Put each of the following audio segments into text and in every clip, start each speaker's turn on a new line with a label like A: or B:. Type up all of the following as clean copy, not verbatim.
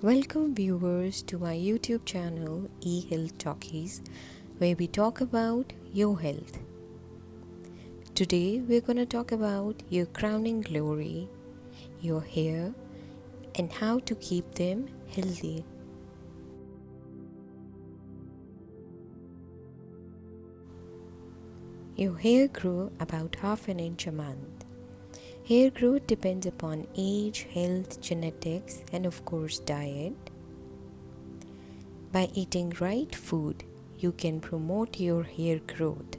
A: Welcome viewers to my YouTube channel eHealth Talkies, where we talk about your health. Today we're going to talk about your crowning glory, your hair, and how to keep them healthy. Your hair grows about half an inch a month. Hair growth depends upon age, health, genetics, and of course diet. By eating right food, you can promote your hair growth.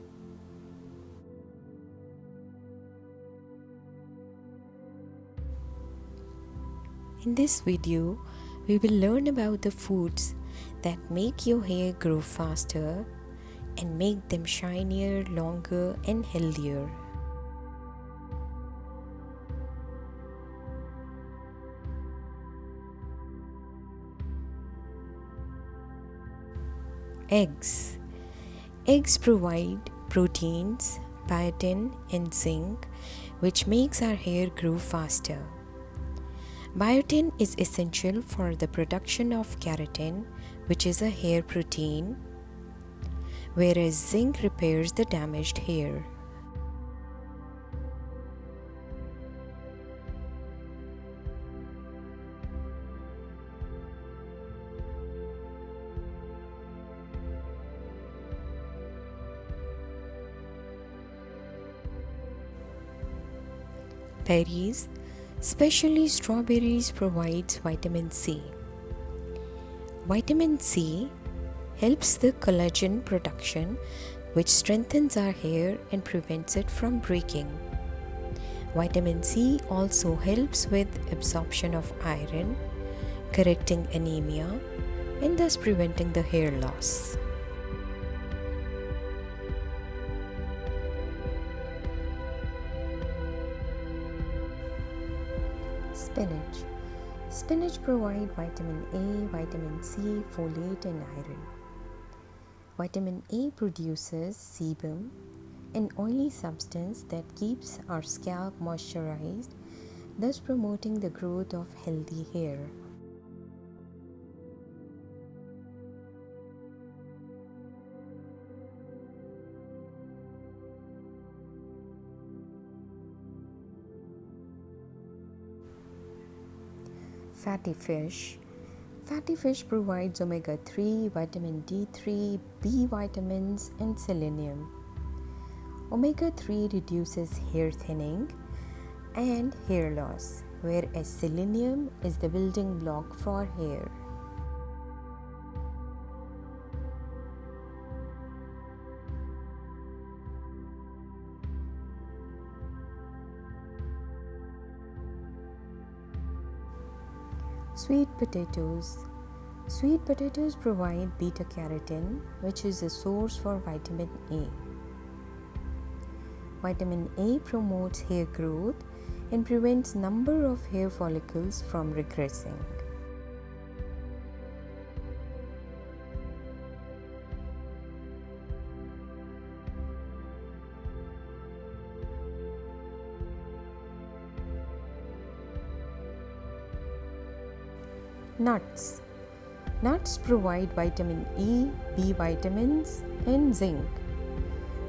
A: In this video, we will learn about the foods that make your hair grow faster and make them shinier, longer, and healthier. Eggs. Eggs provide proteins, biotin, and zinc, which makes our hair grow faster. Biotin is essential for the production of keratin, which is a hair protein, whereas zinc repairs the damaged hair. Berries, especially strawberries, provides vitamin C. Vitamin C helps the collagen production, which strengthens our hair and prevents it from breaking. Vitamin C also helps with absorption of iron, correcting anemia, and thus preventing the hair loss. Spinach. Spinach provides vitamin A, vitamin C, folate, and iron. Vitamin A produces sebum, an oily substance that keeps our scalp moisturized, thus promoting the growth of healthy hair. Fatty fish. Fatty fish provides omega-3, vitamin D3, B vitamins, and selenium. Omega-3 reduces hair thinning and hair loss, whereas selenium is the building block for hair. Sweet potatoes. Sweet potatoes provide beta carotene, which is a source for vitamin A. Vitamin A promotes hair growth and prevents number of hair follicles from regressing. Nuts. Nuts provide vitamin E, B vitamins, and zinc,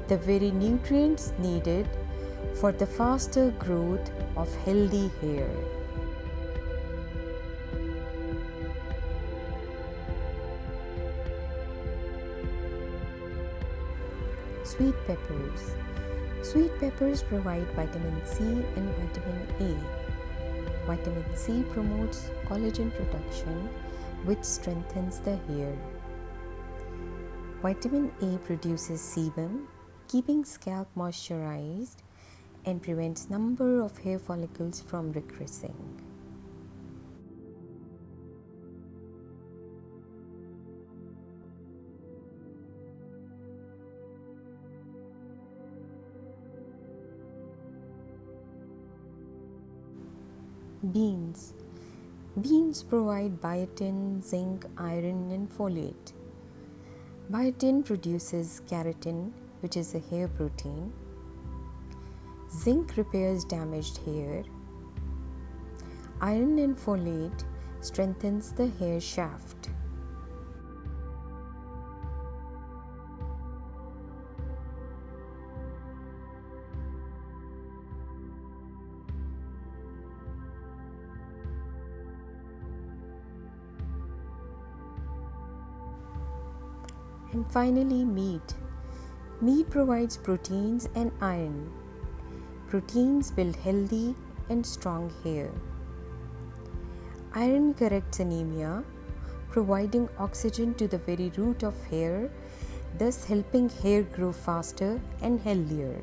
A: the very nutrients needed for the faster growth of healthy hair. Sweet peppers. Sweet peppers provide vitamin C and vitamin A. Vitamin C promotes collagen production, which strengthens the hair. Vitamin A produces sebum, keeping scalp moisturized, and prevents number of hair follicles from regressing. Beans. Beans provide biotin, zinc, iron, and folate. Biotin produces keratin, which is a hair protein. Zinc repairs damaged hair. Iron and folate strengthens the hair shaft. And finally, meat. Meat provides proteins and iron. Proteins build healthy and strong hair. Iron corrects anemia, providing oxygen to the very root of hair, thus helping hair grow faster and healthier.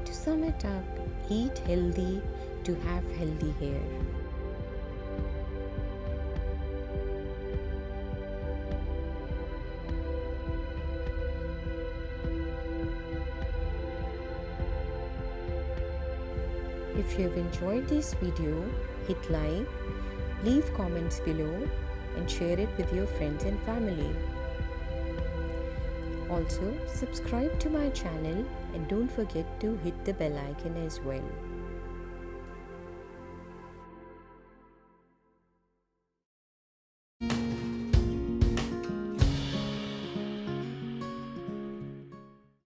A: To sum it up, eat healthy to have healthy hair. If you have enjoyed this video, hit like, leave comments below and share it with your friends and family. Also, subscribe to my channel and don't forget to hit the bell icon as well.